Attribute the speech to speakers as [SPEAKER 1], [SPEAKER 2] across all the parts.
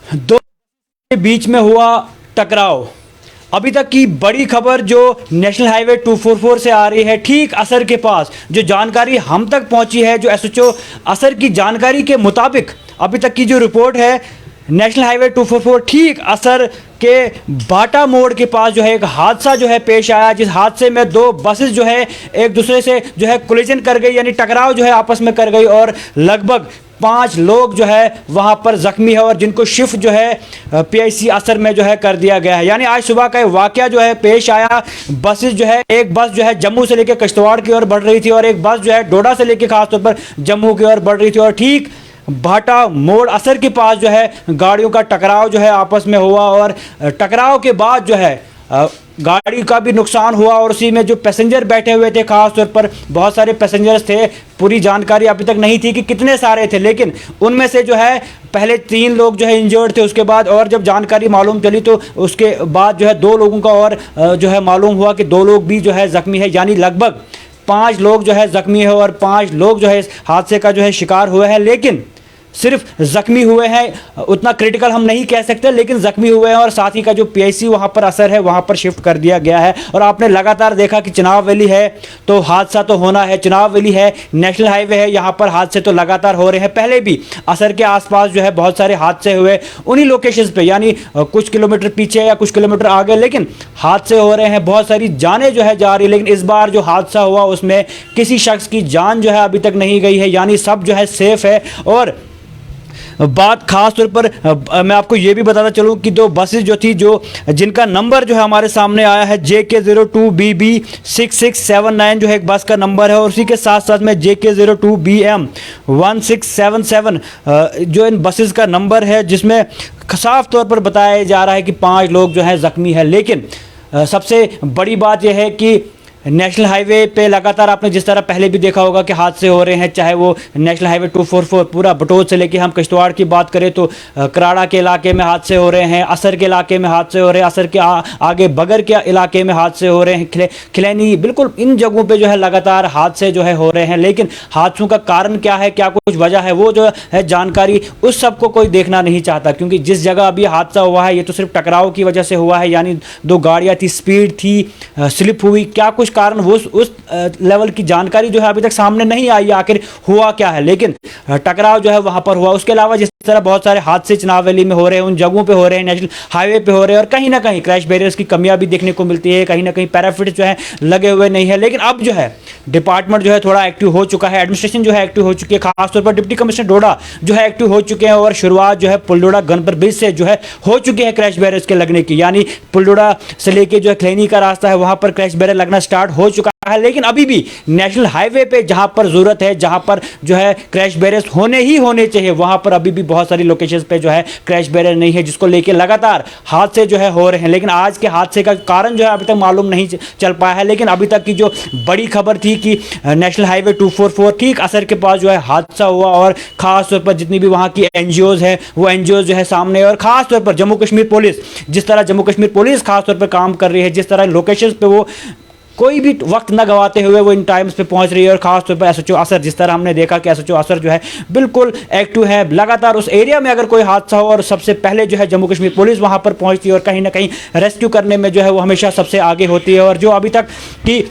[SPEAKER 1] दो के बीच में हुआ टकराव। अभी तक की बड़ी खबर जो नेशनल हाईवे 244 से आ रही है, ठीक असर के पास जो जानकारी हम तक पहुंची है, जो एसएचओ असर की जानकारी के मुताबिक अभी तक की जो रिपोर्ट है, नेशनल हाईवे 244 ठीक असर के बाटा मोड़ के पास जो है एक हादसा जो है पेश आया, जिस हादसे में दो बसेस जो है एक दूसरे से जो है कोलिजन कर गई, यानी टकराव जो है आपस में कर गई और लगभग 5 लोग जो है वहां पर जख्मी है और जिनको शिफ्ट जो है पीआईसी असर में जो है कर दिया गया है। यानी आज सुबह का वाकया जो है पेश आया। बसेस जो है, एक बस जो है जम्मू से लेकर किश्तवाड़ की ओर बढ़ रही थी और एक बस जो है डोडा से लेकर खासतौर पर जम्मू की ओर बढ़ रही थी और ठीक भाटा मोड़ असर के पास जो है गाड़ियों का टकराव जो है आपस में हुआ और टकराव के बाद जो है गाड़ी का भी नुकसान हुआ और उसी में जो पैसेंजर बैठे हुए थे, खास तौर पर बहुत सारे पैसेंजर्स थे। पूरी जानकारी अभी तक नहीं थी कि कितने सारे थे, लेकिन उनमें से जो है पहले 3 लोग जो है इंजर्ड थे। उसके बाद और जब जानकारी मालूम चली तो उसके बाद जो है 2 लोगों का और जो है मालूम हुआ कि 2 लोग भी जो है ज़ख्मी है, यानी लगभग 5 लोग जो है ज़ख्मी है और 5 लोग जो है इस हादसे का जो है शिकार हुए हैं। लेकिन सिर्फ ज़ख्मी हुए हैं, उतना क्रिटिकल हम नहीं कह सकते, लेकिन ज़ख्मी हुए हैं और साथ ही का जो पीआईसी वहाँ पर असर है वहाँ पर शिफ्ट कर दिया गया है। और आपने लगातार देखा कि चुनाव वैली है तो हादसा तो होना है, चुनाव वैली है, नेशनल हाईवे है, यहाँ पर हादसे तो लगातार हो रहे हैं। पहले भी असर के आसपास जो है बहुत सारे हादसे हुए उन्हीं लोकेशंस पे, यानी कुछ किलोमीटर पीछे या कुछ किलोमीटर आगे, लेकिन हादसे हो रहे हैं, बहुत सारी जानें जो है जा रही। लेकिन इस बार जो हादसा हुआ उसमें किसी शख्स की जान जो है अभी तक नहीं गई है, यानी सब जो है सेफ है। और बात खास तौर पर मैं आपको ये भी बताता चलूँ कि 2 बसेस जो थी, जो जिनका नंबर जो है हमारे सामने आया है JK02BB6679 जो है एक बस का नंबर है और उसी के साथ साथ में JK02BM1677 जो इन बसेस का नंबर है, जिसमें साफ तौर पर बताया जा रहा है कि 5 लोग जो हैं ज़ख्मी हैं। लेकिन सबसे बड़ी बात यह है कि नेशनल हाईवे पे लगातार आपने जिस तरह पहले भी देखा होगा कि हादसे हो रहे हैं, चाहे वो नेशनल हाईवे 244 पूरा बटोत से लेके हम किश्तवाड़ की बात करें तो कराड़ा के इलाके में हादसे हो रहे हैं, असर के इलाके में हादसे हो रहे हैं, असर के आगे बगर के इलाके में हादसे हो रहे हैं, खिलैनी, बिल्कुल इन जगहों पे जो है लगातार हादसे जो है हो रहे हैं। लेकिन हादसों का कारण क्या है, क्या कुछ वजह है, वो जो है जानकारी उस सबको कोई देखना नहीं चाहता, क्योंकि जिस जगह अभी हादसा हुआ है ये तो सिर्फ टकराव की वजह से हुआ है, यानी 2 गाड़ियाँ थी, स्पीड थी, स्लिप हुई, क्या कुछ कारण वो उस लेवल की जानकारी जो है अभी तक सामने नहीं आई, आखिर हुआ क्या है। लेकिन टकराव जो है वहां पर हुआ। उसके अलावा जिस तरह बहुत सारे हादसे चुनाव वैली में हो रहे हैं, उन जगहों पे हो रहे हैं, नेशनल हाईवे पे हो रहे हैं और कहीं ना कहीं क्रैश बैरियर्स की कमियां भी देखने को मिलती है, कहीं ना कहीं पैराफिट जो है लगे हुए नहीं है। लेकिन अब जो है डिपार्टमेंट जो है थोड़ा एक्टिव हो चुका है, एडमिनिस्ट्रेशन जो है एक्टिव हो चुकी है, खासतौर पर डिप्टी कमिश्नर डोडा जो है एक्टिव हो चुके हैं और शुरुआत जो है पुलडोडा गनपर ब्रिज से जो है हो चुकी है क्रैश बैरियर्स के लगने की, यानी पुलडोडा से लेके जो है खैनी का रास्ता है वहां पर क्रैश बैरियर लगना स्टार्ट हो चुका है। लेकिन अभी भी नेशनल हाईवे पे जहां पर जरूरत है, जहां पर जो है क्रैश बैरियर्स होने चाहिए, वहां पर अभी भी बहुत सारी लोकेशंस पे जो है क्रैश बैरियर नहीं है, जिसको लेके लगातार हादसे जो है हो रहे हैं। लेकिन आज के हादसे का कारण जो है अभी तक मालूम नहीं चल पाया है। लेकिन अभी तक की जो बड़ी खबर थी कि नेशनल हाईवे 244 ठीक असर के पास जो है हादसा हुआ और खास तौर पर जितनी भी वहां की एनजीओज है वो एनजीओज जो है सामने, और खास तौर पर जम्मू कश्मीर पुलिस, जिस तरह जम्मू कश्मीर पुलिस खास तौर पर काम कर रही है, जिस तरह लोकेशंस पे वो कोई भी वक्त न गवाते हुए वो इन टाइम्स पे पहुंच रही है। और खास तौर पर एसएचओ असर, जिस तरह हमने देखा कि एसएचओ असर जो है बिल्कुल एक्टिव है, लगातार उस एरिया में अगर कोई हादसा हो और सबसे पहले जो है जम्मू कश्मीर पुलिस वहां पर पहुंचती है और कहीं ना कहीं रेस्क्यू करने में जो है वो हमेशा सबसे आगे होती है। और जो अभी तक की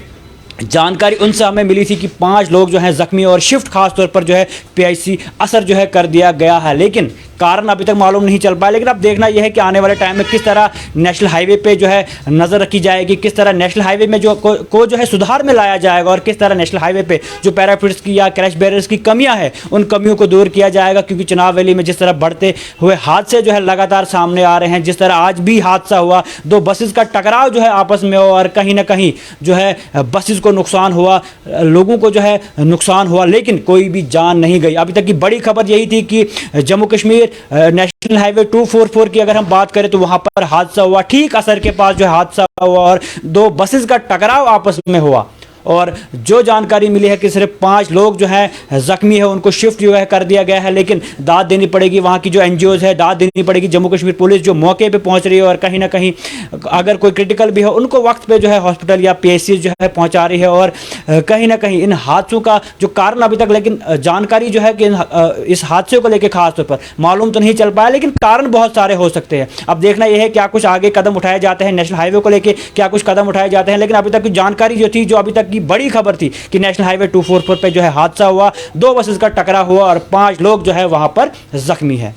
[SPEAKER 1] जानकारी उनसे हमें मिली थी कि 5 लोग जो हैं ज़ख्मी और शिफ्ट खास तौर पर जो है पीआईसी असर जो है कर दिया गया है, लेकिन कारण अभी तक मालूम नहीं चल पाया। लेकिन अब देखना यह है कि आने वाले टाइम में किस तरह नेशनल हाईवे पे जो है नज़र रखी जाएगी, किस तरह नेशनल हाईवे में को जो है सुधार में लाया जाएगा और किस तरह नेशनल हाईवे पे जो पैराफिट्स की या क्रैश बैरियर्स की कमियां हैं उन कमियों को दूर किया जाएगा। क्योंकि चुनाव वैली में जिस तरह बढ़ते हुए हादसे जो है लगातार सामने आ रहे हैं, जिस तरह आज भी हादसा हुआ, 2 बसेस का टकराव जो है आपस में हो और कहीं ना कहीं जो है बसेस को नुकसान हुआ, लोगों को जो है नुकसान हुआ, लेकिन कोई भी जान नहीं गई। अभी तक की बड़ी खबर यही थी कि जम्मू कश्मीर नेशनल हाईवे 244 की अगर हम बात करें तो वहां पर हादसा हुआ, ठीक असर के पास जो हादसा हुआ और 2 बसेस का टकराव आपस में हुआ और जो जानकारी मिली है कि सिर्फ 5 लोग जो हैं ज़ख्मी है, उनको शिफ्ट जो है कर दिया गया है। लेकिन दाद देनी पड़ेगी वहाँ की जो NGOs है, दाद देनी पड़ेगी जम्मू कश्मीर पुलिस जो मौके पे पहुँच रही है और कहीं ना कहीं अगर कोई क्रिटिकल भी है उनको वक्त पे जो है हॉस्पिटल या PHC जो है पहुँचा रही है। और कहीं ना कहीं इन हादसों का जो कारण अभी तक लेकिन जानकारी जो है कि इस हादसे को लेकर खास तौर पर मालूम तो नहीं चल पाया, लेकिन कारण बहुत सारे हो सकते हैं। अब देखना यह है क्या कुछ आगे कदम उठाए जाते हैं नेशनल हाईवे को लेकर, क्या कुछ कदम उठाए जाते हैं। लेकिन अभी तक की जानकारी जो थी, जो अभी तक की बड़ी खबर थी कि नेशनल हाईवे 244 पे जो है हादसा हुआ, 2 बसेस का टकराव हुआ और 5 लोग जो है वहां पर जख्मी है।